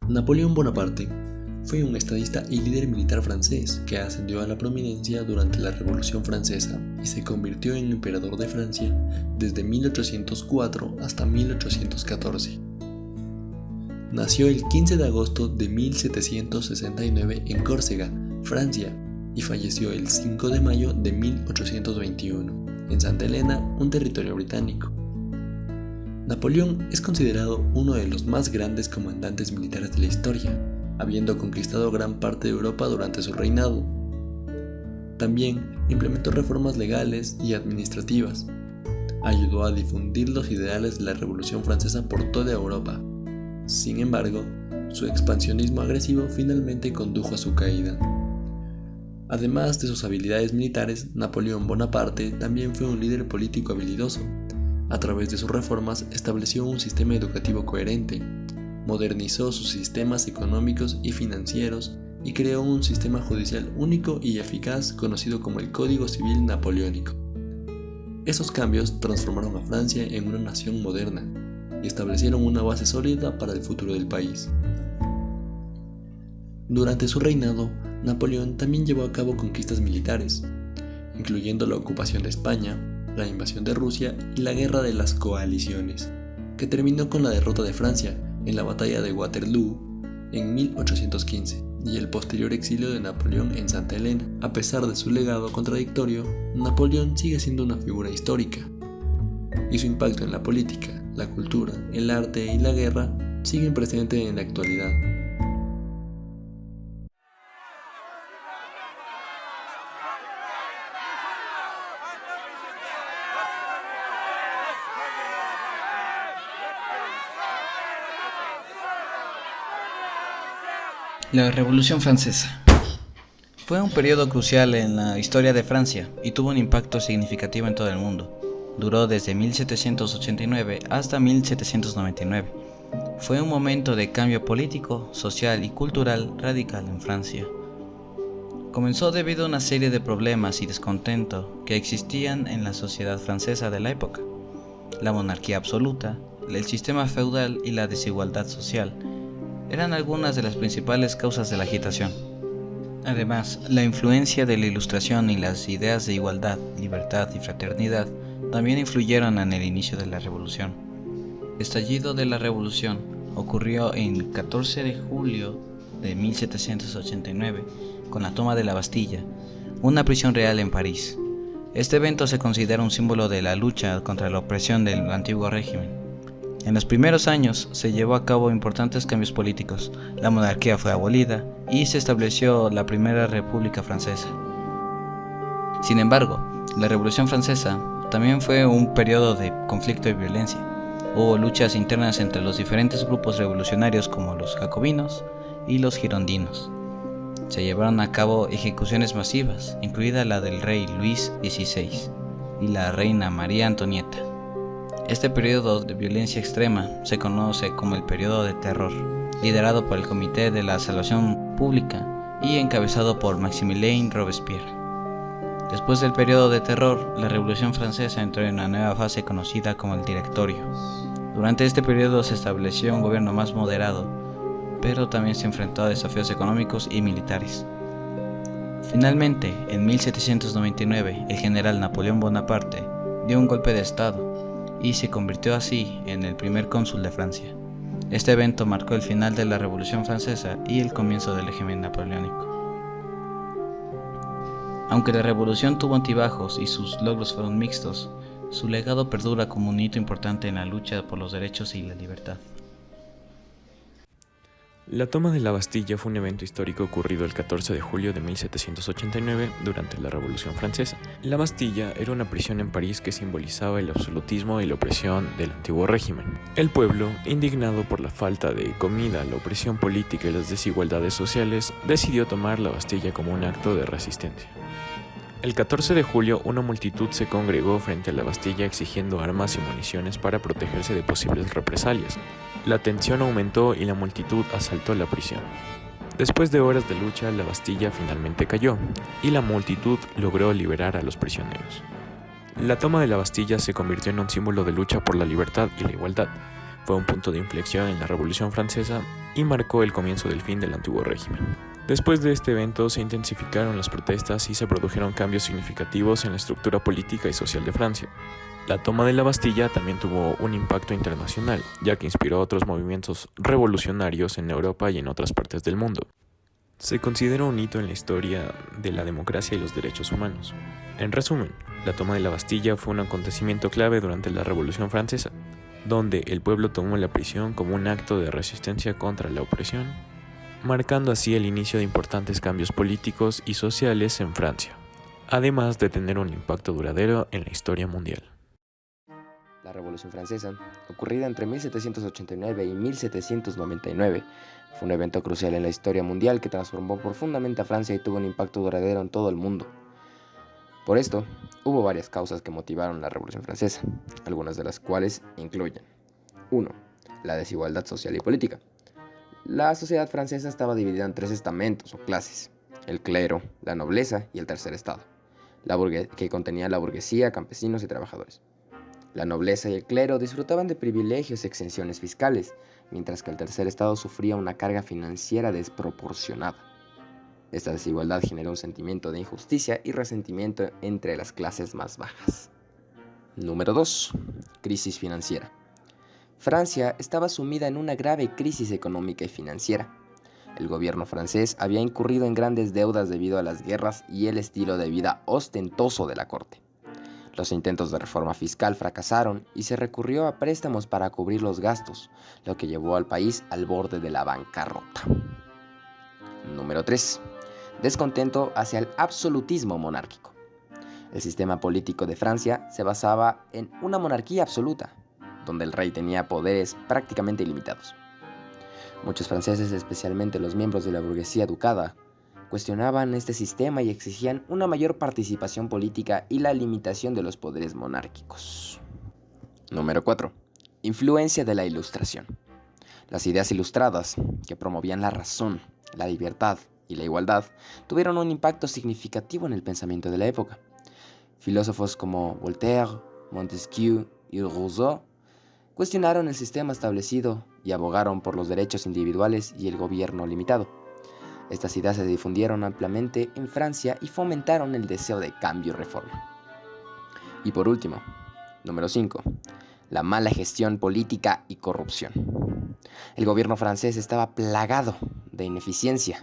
Napoleón Bonaparte fue un estadista y líder militar francés que ascendió a la prominencia durante la Revolución Francesa y se convirtió en emperador de Francia desde 1804 hasta 1814. Nació el 15 de agosto de 1769 en Córcega, Francia, y falleció el 5 de mayo de 1821 en Santa Helena, un territorio británico. Napoleón es considerado uno de los más grandes comandantes militares de la historia, habiendo conquistado gran parte de Europa durante su reinado. También implementó reformas legales y administrativas. Ayudó a difundir los ideales de la Revolución Francesa por toda Europa. Sin embargo, su expansionismo agresivo finalmente condujo a su caída. Además de sus habilidades militares, Napoleón Bonaparte también fue un líder político habilidoso. A través de sus reformas estableció un sistema educativo coherente, modernizó sus sistemas económicos y financieros y creó un sistema judicial único y eficaz conocido como el Código Civil Napoleónico. Esos cambios transformaron a Francia en una nación moderna y establecieron una base sólida para el futuro del país. Durante su reinado, Napoleón también llevó a cabo conquistas militares, incluyendo la ocupación de España, la invasión de Rusia y la Guerra de las Coaliciones, que terminó con la derrota de Francia en la Batalla de Waterloo en 1815 y el posterior exilio de Napoleón en Santa Helena. A pesar de su legado contradictorio, Napoleón sigue siendo una figura histórica, y su impacto en la política, la cultura, el arte y la guerra siguen presentes en la actualidad. La Revolución Francesa fue un periodo crucial en la historia de Francia y tuvo un impacto significativo en todo el mundo. Duró desde 1789 hasta 1799. Fue un momento de cambio político, social y cultural radical en Francia. Comenzó debido a una serie de problemas y descontento que existían en la sociedad francesa de la época: la monarquía absoluta, el sistema feudal y la desigualdad social eran algunas de las principales causas de la agitación. Además, la influencia de la Ilustración y las ideas de igualdad, libertad y fraternidad también influyeron en el inicio de la Revolución. El estallido de la Revolución ocurrió en 14 de julio de 1789 con la toma de la Bastilla, una prisión real en París. Este evento se considera un símbolo de la lucha contra la opresión del antiguo régimen. En los primeros años se llevó a cabo importantes cambios políticos. La monarquía fue abolida y se estableció la Primera República Francesa. Sin embargo, la Revolución Francesa también fue un periodo de conflicto y violencia. Hubo luchas internas entre los diferentes grupos revolucionarios como los jacobinos y los girondinos. Se llevaron a cabo ejecuciones masivas, incluida la del rey Luis XVI y la reina María Antonieta. Este periodo de violencia extrema se conoce como el periodo de terror, liderado por el Comité de la Salvación Pública y encabezado por Maximilien Robespierre. Después del periodo de terror, la Revolución Francesa entró en una nueva fase conocida como el Directorio. Durante este periodo se estableció un gobierno más moderado, pero también se enfrentó a desafíos económicos y militares. Finalmente, en 1799, el general Napoleón Bonaparte dio un golpe de estado y se convirtió así en el primer cónsul de Francia. Este evento marcó el final de la Revolución Francesa y el comienzo del régimen napoleónico. Aunque la revolución tuvo altibajos y sus logros fueron mixtos, su legado perdura como un hito importante en la lucha por los derechos y la libertad. La toma de la Bastilla fue un evento histórico ocurrido el 14 de julio de 1789 durante la Revolución Francesa. La Bastilla era una prisión en París que simbolizaba el absolutismo y la opresión del antiguo régimen. El pueblo, indignado por la falta de comida, la opresión política y las desigualdades sociales, decidió tomar la Bastilla como un acto de resistencia. El 14 de julio, una multitud se congregó frente a la Bastilla exigiendo armas y municiones para protegerse de posibles represalias. La tensión aumentó y la multitud asaltó la prisión. Después de horas de lucha, la Bastilla finalmente cayó y la multitud logró liberar a los prisioneros. La toma de la Bastilla se convirtió en un símbolo de lucha por la libertad y la igualdad. Fue un punto de inflexión en la Revolución Francesa y marcó el comienzo del fin del antiguo régimen. Después de este evento se intensificaron las protestas y se produjeron cambios significativos en la estructura política y social de Francia. La toma de la Bastilla también tuvo un impacto internacional, ya que inspiró otros movimientos revolucionarios en Europa y en otras partes del mundo. Se considera un hito en la historia de la democracia y los derechos humanos. En resumen, la toma de la Bastilla fue un acontecimiento clave durante la Revolución Francesa, donde el pueblo tomó la prisión como un acto de resistencia contra la opresión, marcando así el inicio de importantes cambios políticos y sociales en Francia, además de tener un impacto duradero en la historia mundial. La Revolución Francesa, ocurrida entre 1789 y 1799, fue un evento crucial en la historia mundial que transformó profundamente a Francia y tuvo un impacto duradero en todo el mundo. Por esto, hubo varias causas que motivaron la Revolución Francesa, algunas de las cuales incluyen: 1. La desigualdad social y política. La sociedad francesa estaba dividida en 3 estamentos o clases: el clero, la nobleza y el tercer estado, que contenía la burguesía, campesinos y trabajadores. La nobleza y el clero disfrutaban de privilegios y exenciones fiscales, mientras que el tercer estado sufría una carga financiera desproporcionada. Esta desigualdad generó un sentimiento de injusticia y resentimiento entre las clases más bajas. Número 2. Crisis financiera. Francia estaba sumida en una grave crisis económica y financiera. El gobierno francés había incurrido en grandes deudas debido a las guerras y el estilo de vida ostentoso de la corte. Los intentos de reforma fiscal fracasaron y se recurrió a préstamos para cubrir los gastos, lo que llevó al país al borde de la bancarrota. Número 3. Descontento hacia el absolutismo monárquico. El sistema político de Francia se basaba en una monarquía absoluta, donde el rey tenía poderes prácticamente ilimitados. Muchos franceses, especialmente los miembros de la burguesía educada, cuestionaban este sistema y exigían una mayor participación política y la limitación de los poderes monárquicos. Número 4. Influencia de la Ilustración. Las ideas ilustradas, que promovían la razón, la libertad y la igualdad, tuvieron un impacto significativo en el pensamiento de la época. Filósofos como Voltaire, Montesquieu y Rousseau cuestionaron el sistema establecido y abogaron por los derechos individuales y el gobierno limitado. Estas ideas se difundieron ampliamente en Francia y fomentaron el deseo de cambio y reforma. Y por último, número 5. La mala gestión política y corrupción. El gobierno francés estaba plagado de ineficiencia,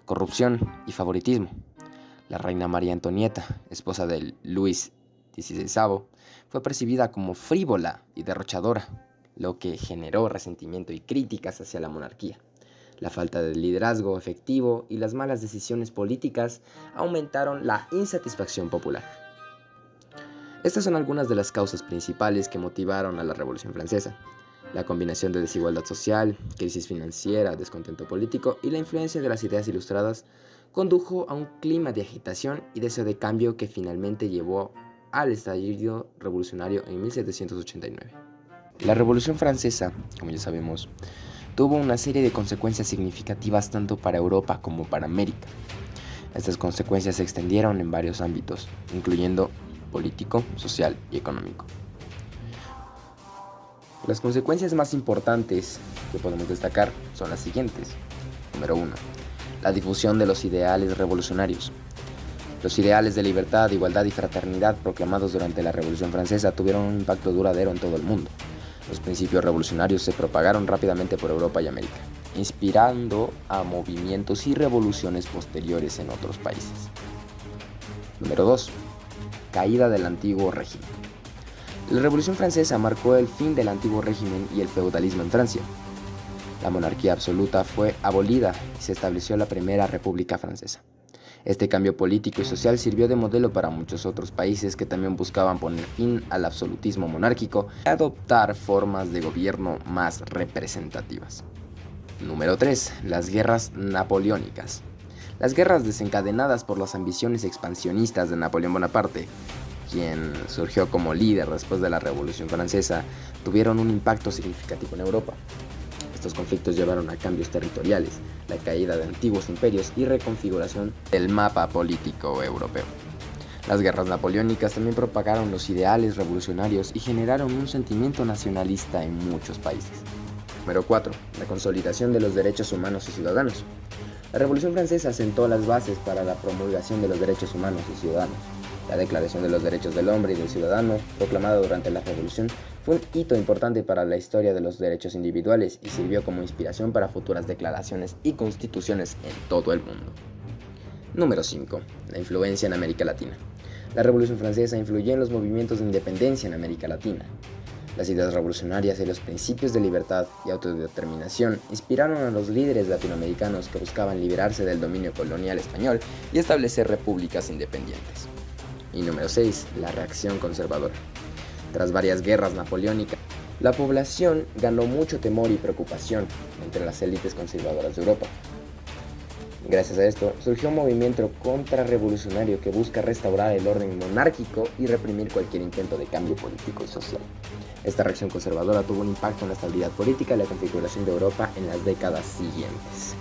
corrupción y favoritismo. La reina María Antonieta, esposa de Luis XVI, fue percibida como frívola y derrochadora, lo que generó resentimiento y críticas hacia la monarquía. La falta de liderazgo efectivo y las malas decisiones políticas aumentaron la insatisfacción popular. Estas son algunas de las causas principales que motivaron a la Revolución Francesa. La combinación de desigualdad social, crisis financiera, descontento político y la influencia de las ideas ilustradas condujo a un clima de agitación y deseo de cambio que finalmente llevó al estallido revolucionario en 1789. La Revolución Francesa, como ya sabemos, tuvo una serie de consecuencias significativas tanto para Europa como para América. Estas consecuencias se extendieron en varios ámbitos, incluyendo político, social y económico. Las consecuencias más importantes que podemos destacar son las siguientes. Número 1. La difusión de los ideales revolucionarios. Los ideales de libertad, igualdad y fraternidad proclamados durante la Revolución Francesa tuvieron un impacto duradero en todo el mundo. Los principios revolucionarios se propagaron rápidamente por Europa y América, inspirando a movimientos y revoluciones posteriores en otros países. Número 2. Caída del antiguo régimen. La Revolución Francesa marcó el fin del antiguo régimen y el feudalismo en Francia. La monarquía absoluta fue abolida y se estableció la Primera República Francesa. Este cambio político y social sirvió de modelo para muchos otros países que también buscaban poner fin al absolutismo monárquico y adoptar formas de gobierno más representativas. Número 3. Las guerras napoleónicas. Las guerras desencadenadas por las ambiciones expansionistas de Napoleón Bonaparte, quien surgió como líder después de la Revolución Francesa, tuvieron un impacto significativo en Europa. Estos conflictos llevaron a cambios territoriales, la caída de antiguos imperios y reconfiguración del mapa político europeo. Las guerras napoleónicas también propagaron los ideales revolucionarios y generaron un sentimiento nacionalista en muchos países. Número 4. La consolidación de los derechos humanos y ciudadanos. La Revolución Francesa sentó las bases para la promulgación de los derechos humanos y ciudadanos. La Declaración de los Derechos del Hombre y del Ciudadano, proclamada durante la Revolución, fue un hito importante para la historia de los derechos individuales y sirvió como inspiración para futuras declaraciones y constituciones en todo el mundo. Número 5. La influencia en América Latina. La Revolución Francesa influyó en los movimientos de independencia en América Latina. Las ideas revolucionarias y los principios de libertad y autodeterminación inspiraron a los líderes latinoamericanos que buscaban liberarse del dominio colonial español y establecer repúblicas independientes. Y número 6. La reacción conservadora. Tras varias guerras napoleónicas, la población ganó mucho temor y preocupación entre las élites conservadoras de Europa. Gracias a esto, surgió un movimiento contrarrevolucionario que busca restaurar el orden monárquico y reprimir cualquier intento de cambio político y social. Esta reacción conservadora tuvo un impacto en la estabilidad política y la configuración de Europa en las décadas siguientes.